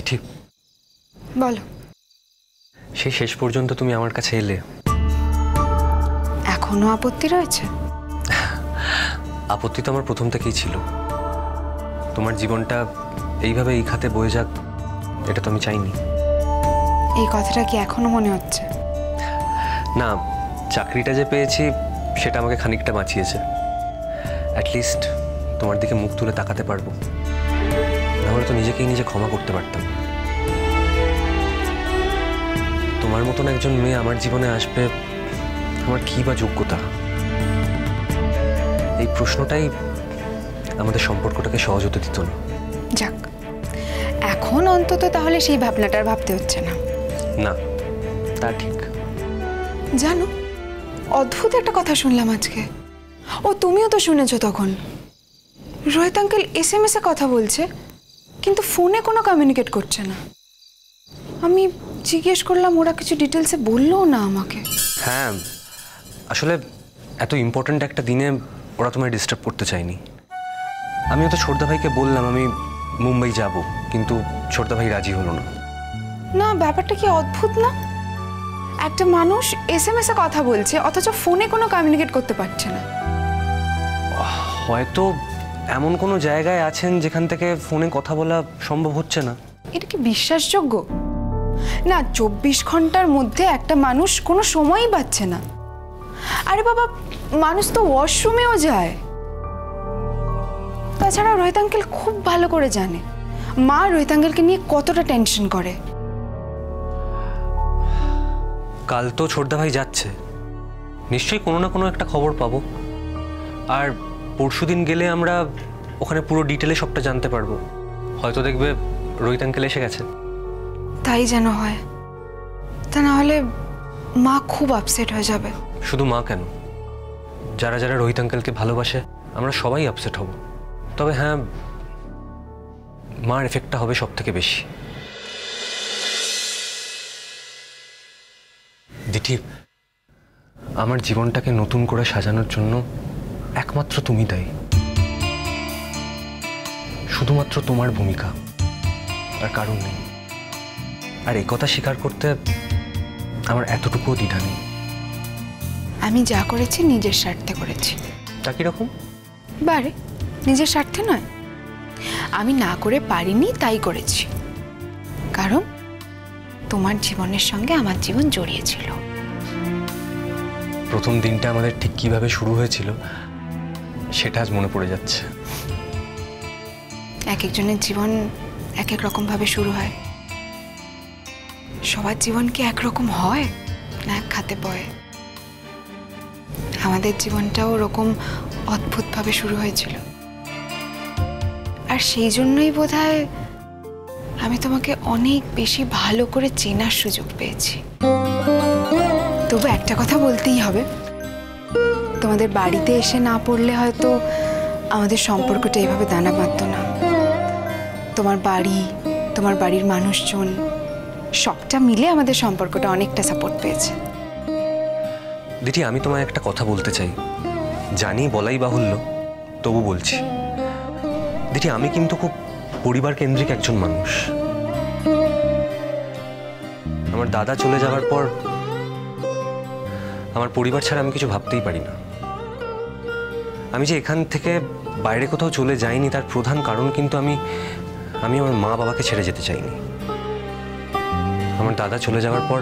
দিঠি, বলো। সেই শেষ পর্যন্ত তুমি আমার কাছে এলে। এখনো আপত্তি রয়েছে? আপত্তি তো আমার প্রথম থেকেই ছিল। তোমার জীবনটা এইভাবে এই খাতে বয়ে যাক, এটা তো আমি চাইনি। এই কথাটা কি এখনো মনে হচ্ছে? না, চাকরিটা যে পেয়েছি সেটা আমাকে খানিকটা বাঁচিয়েছে। অ্যাটলিস্ট তোমার দিকে মুখ তুলে তাকাতে পারবো, নাহলে তো নিজেকেই নিজে ক্ষমা করতে পারতাম। তোমার মতন একজন মেয়ে আমার জীবনে আসবে, আমার কি বা যোগ্যতা? এই প্রশ্নটাই আমাদের সম্পর্কটাকে সহজ হতে দিত না। যাক, এখন অন্তত তাহলে সেই ভাবনাটার ভাবতে হচ্ছে না। না, তা ঠিক। জানো, অদ্ভুত একটা কথা শুনলাম আজকে। ও তুমিও তো শুনেছো তখন। রোহিত আঙ্কেল SMS এ কথা বলছে, কিন্তু ফোনে কোনো কমিউনিকেট করছে না। আমি জিজ্ঞেস করলাম, ওরা কিছু ডিটেলসে বললোও না আমাকে। হ্যাঁ, আসলে এত ইম্পর্ট্যান্ট একটা দিনে ওরা তোমায় ডিস্টার্ব করতে চায়নি। আমিও তো ছোটদা ভাইকে বললাম আমি মুম্বাই যাব, কিন্তু ছোটদা ভাই রাজি হলো না। না, ব্যাপারটা কি অদ্ভুত না? একটা মানুষ SMS এ কথা বলছে, অথচ ফোনে কোনো কমিউনিকেট করতে পারছে না। হয়তো এমন কোনো জায়গায় আছেন যেখান থেকে ফোনে কথা বলা সম্ভব হচ্ছে না। এটা কি বিশ্বাসযোগ্য? না, 24 ঘন্টার মধ্যে একটা মানুষ কোনো সময়ই পাচ্ছে না। আরে বাবা, মানুষ তো ওয়াশরুমেও যায়। তাছাড়া রোহিত আঙ্কেল খুব ভালো করে জানে মা রোহিত আঙ্কেলকে নিয়ে কতটা টেনশন করে। কাল তো ছোটদা ভাই যাচ্ছে, নিশ্চয়ই কোনো না কোনো একটা খবর পাবো। আর পরশুদিন গেলে আমরা ওখানে পুরো ডিটেলে সবটা জানতে পারবো। হয়তো দেখবে রোহিত আঙ্কেল এসে গেছে। তাই যেন হয়, তা না হলে মা খুব আপসেট হয়ে যাবে। শুধু মা কেন, যারা যারা রোহিত আঙ্কেলকে ভালোবাসে আমরা সবাই আপসেট হব। তবে হ্যাঁ, মার এফেক্টটা হবে সব থেকে বেশি। দিঠি, আমার জীবনটাকে নতুন করে সাজানোর জন্য একমাত্র তুমি দায়ী। শুধুমাত্র তোমার ভূমিকা, আর কারণ নেই। আর এই কথা স্বীকার করতে আমার এতটুকুও দ্বিধা নেই। আমি যা করেছি নিজের স্বার্থে করেছি। তা কিরকম? বারে, নিজের স্বার্থে নয়। আমি না করে পারিনি, তাই করেছি। কারণ তোমার জীবনের সঙ্গে আমার জীবন জড়িয়েছিল। প্রথম দিনটা আমাদের ঠিক কিভাবে শুরু হয়েছিল সেটা আজ মনে পড়ে যাচ্ছে। এক একজনের জীবন এক এক রকম ভাবে শুরু হয়। সবার জীবন কি একরকম হয়, না এক খাতে বয়? আমাদের জীবনটাও ওরকম অদ্ভুতভাবে শুরু হয়েছিল। আর সেই জন্যই বোধহয় আমি তোমাকে অনেক বেশি ভালো করে চেনার সুযোগ পেয়েছি। তবু একটা কথা বলতেই হবে, তোমাদের বাড়িতে এসে না পড়লে হয়তো আমাদের সম্পর্কটা এভাবে দানা বাঁধত না। তোমার বাড়ি, তোমার বাড়ির মানুষজন সবটা মিলে আমাদের সম্পর্কটা অনেকটা সাপোর্ট পেয়েছে। দিদি, আমি তোমায় একটা কথা বলতে চাই, জানি বলাই বাহুল্য, তবু বলছি। দিদি, আমি কিন্তু খুব পরিবার কেন্দ্রিক একজন মানুষ। আমার দাদা চলে যাওয়ার পর আমার পরিবার ছাড়া আমি কিছু ভাবতেই পারি না। আমি যে এখান থেকে বাইরে কোথাও চলে যাইনি তার প্রধান কারণ কিন্তু আমি আমার মা বাবাকে ছেড়ে যেতে চাইনি। আমার দাদা চলে যাওয়ার পর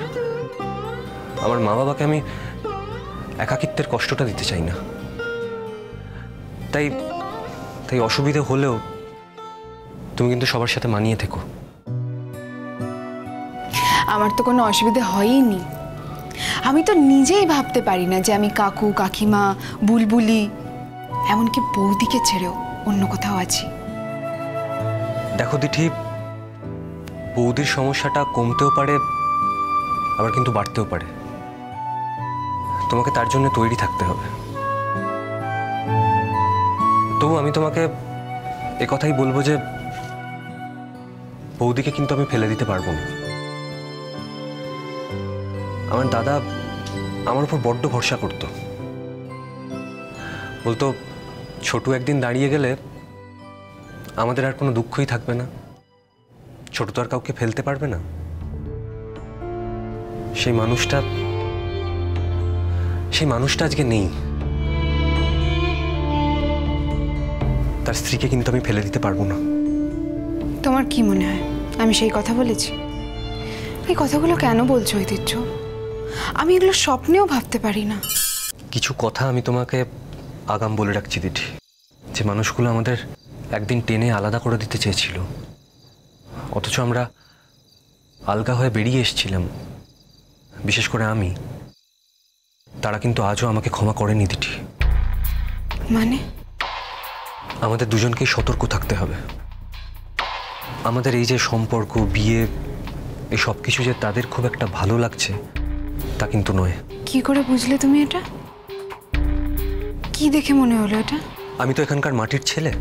আমার মা বাবাকে আমি একাকিত্বের কষ্টটা দিতে চাই না। তাই তাই অসুবিধে হলেও তুমি কিন্তু সবার সাথে মানিয়ে থেকো। আমার তো কোনো অসুবিধা হয়ইনি। আমি তো নিজেই ভাবতে পারি না যে আমি কাকু, কাকিমা, বুলবুলি, এমনকি বৌদিকে ছেড়েও অন্য কোথাও আছি। দেখো দিঠি, বৌদির সমস্যাটা কমতেও পারে, আবার কিন্তু বাড়তেও পারে। তোমাকে তার জন্য তৈরি থাকতে হবে। তবু আমি তোমাকে একথাই বলবো যে বৌদিকে কিন্তু আমি ফেলে দিতে পারবো না। আমার দাদা আমার উপর বড্ড ভরসা করত। বলতো, ছোটু একদিন দাঁড়িয়ে গেলে আমাদের আর কোনো দুঃখই থাকবে না। ছোট তো আর কাউকে ফেলতে পারবে না। সেই মানুষটা আজকে নেই। তার স্ত্রীকে কিন্তু আমি ফেলে দিতে পারবো না। তোমার কি মনে হয় আমি সেই কথা বলেছি? এই কথাগুলো কেন বলছো ঐতিহ্য? আমি এগুলো স্বপ্নেও ভাবতে পারি না। কিছু কথা আমি তোমাকে আগাম বলে রাখছি দিদি, যে মানুষগুলো আমাদের একদিন টেনে আলাদা করে দিতে চেয়েছিল, অথচ আমরা আলগা হয়ে বেরিয়ে এসেছিলাম। বিশেষ করে আমি। তারা কিন্তু আজও আমাকে ক্ষমা করেনি দিদি। মানে? আমাদের দুজনকেই সতর্ক থাকতে হবে। আমাদের এই যে সম্পর্ক, বিয়ে, এই সব কিছু যে তাদের খুব একটা ভালো লাগছে তা কিন্তু নয়। কি করে বুঝলে তুমি এটা? কি দেখে মনে হলো এটা? আমি তো এখানকার মাটির ছেলে।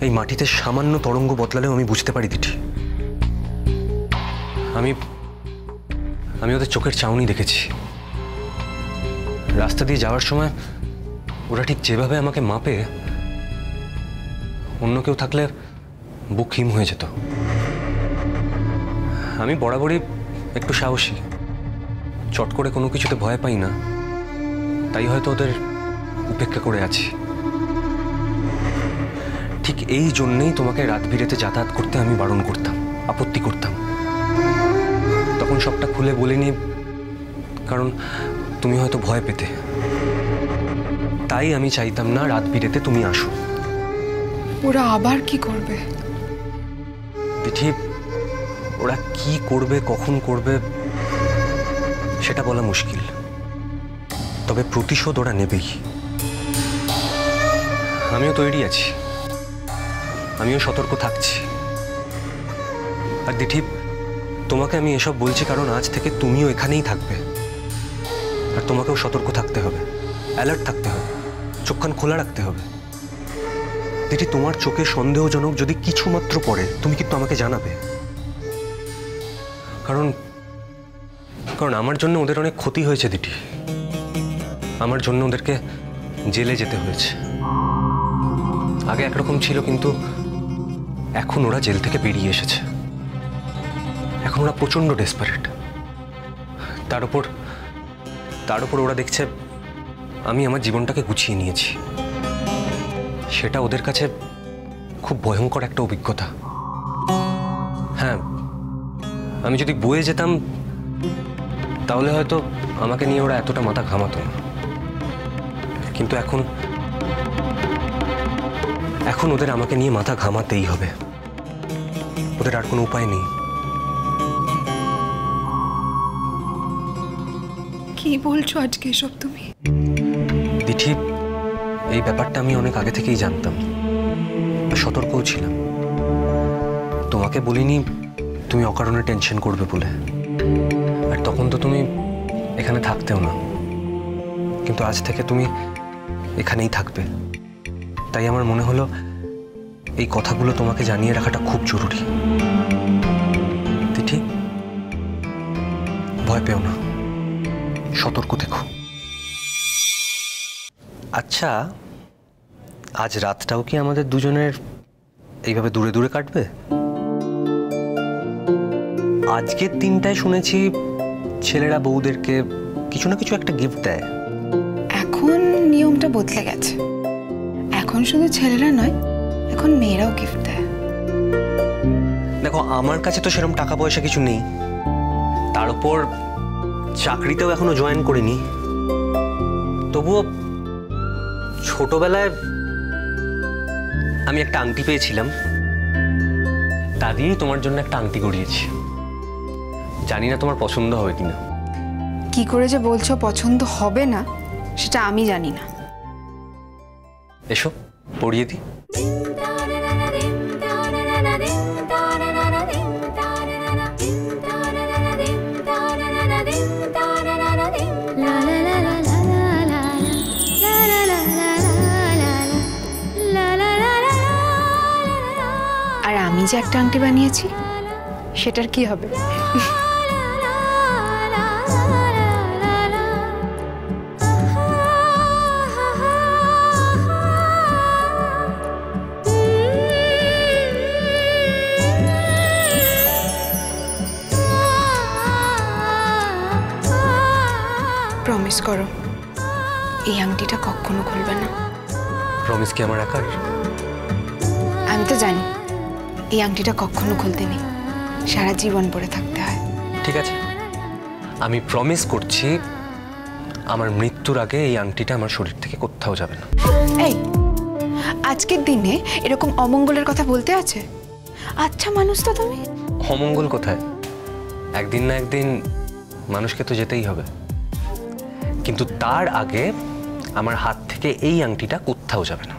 এই মাটিতে সামান্য তরঙ্গ বদলালেও আমি বুঝতে পারি দিদি। আমি ওদের চোখের চাউনি দেখেছি। রাস্তা দিয়ে যাওয়ার সময় ওরা ঠিক যেভাবে আমাকে মাপে, অন্য কেউ থাকলে বুক হিম হয়ে যেত। আমি বরাবরই একটু সাহসী, চট করে কোনো কিছুতে ভয় পাই না, তাই হয়তো ওদের উপেক্ষা করে আছি। ঠিক এই জন্যেই তোমাকে রাত বিরেতে যাতায়াত করতে আমি বারণ করতাম, আপত্তি করতাম। তখন সবটা খুলে বলিনি, কারণ তুমি হয়তো ভয় পেতে। তাই আমি চাইতাম না রাত বিরেতে তুমি আসো। ওরা আবার কি করবে? দিঠি, ওরা কি করবে, কখন করবে সেটা বলা মুশকিল। তবে প্রতিশোধ ওরা নেবেই। আমিও তৈরি আছি, আমিও সতর্ক থাকছি। আর দিঠি, তোমাকে আমি এসব বলছি কারণ আজ থেকে তুমিও এখানেই থাকবে। আর তোমাকেও সতর্ক থাকতে হবে, অ্যালার্ট থাকতে হবে, চোখ কান খোলা রাখতে হবে। দিঠি, তোমার চোখে সন্দেহজনক যদি কিছু মাত্র পড়ে, তুমি কিন্তু আমাকে জানাবে। কারণ আমার জন্য ওদের অনেক ক্ষতি হয়েছে দিঠি। আমার জন্য ওদেরকে জেলে যেতে হয়েছে। আগে একরকম ছিল, কিন্তু এখন ওরা জেল থেকে বেরিয়ে এসেছে। এখন ওরা প্রচন্ড ডেসপারেট। তার উপর ওরা দেখছে আমি আমার জীবনটাকে গুছিয়ে নিয়েছি। সেটা ওদের কাছে খুব ভয়ঙ্কর একটা অভিজ্ঞতা। হ্যাঁ, আমি যদি বয়ে যেতাম তাহলে হয়তো আমাকে নিয়ে ওরা এতটা মাথা ঘামাতো না। কিন্তু এখন ওদের আমাকে নিয়ে মাথা ঘামাতেই হবে। ওদের আর কোনো উপায় নেই। কি বলছো আজকে এসব তুমি? দিঠি, এই ব্যাপারটা আমি অনেক আগে থেকেই জানতাম, সতর্কও ছিলাম। তোমাকে বলিনি তুমি অকারণে টেনশন করবে বলে। আর তখন তো তুমি এখানে থাকতেও না, কিন্তু আজ থেকে তুমি এখানেই থাকবে। তাই আমার মনে হলো এই কথাগুলো তোমাকে জানিয়ে রাখাটা খুব জরুরি। দিঠি, ভয় পেও না, সতর্ক থেকো। আচ্ছা, আজ রাতটাও কি আমাদের দুজনের এইভাবে দূরে দূরে কাটবে? আজকের দিনটায় শুনেছি ছেলেরা বউদেরকে কিছু না কিছু একটা গিফট দেয়। এখন নিয়মটা বদলে গেছে। এখন শুধু ছেলেরা নয়, এখন মেয়েরাও গিফট দেয়। দেখো, আমার কাছে তো সেরকম টাকা পয়সা কিছু নেই। তার উপর চাকরিতেও এখনো জয়েন করিনি। তবুও ছোটবেলায় আমি একটা আংটি পেয়েছিলাম, তা দিয়েই তোমার জন্য একটা আংটি গড়িয়েছি। জানি না তোমার পছন্দ হবে কিনা। কি করে যে বলছো পছন্দ হবে না সেটা আমি জানি না। এসো পরিয়ে দিই। আর আমি যে একটা আংটি বানিয়েছি সেটার কি হবে? প্রমিস করো এই আংটিটা কখনো খুলবে না। প্রমিস কি আমার একার? আমি তো জানি এই আংটিটা কখনো খুলতে নেই, সারা জীবন পরে থাকতে হয়। ঠিক আছে, আমি প্রমিস করছি আমার মৃত্যুর আগে এই আংটিটা আমার শরীর থেকে কোথাও যাবে না। এই আজকের দিনে এরকম অমঙ্গলের কথা বলতে আছে? আচ্ছা মানুষ তো তুমি। অমঙ্গল কোথায়? একদিন না একদিন মানুষকে তো যেতেই হবে, কিন্তু তার আগে আমার হাত থেকে এই আংটিটা কোথাও যাবে না।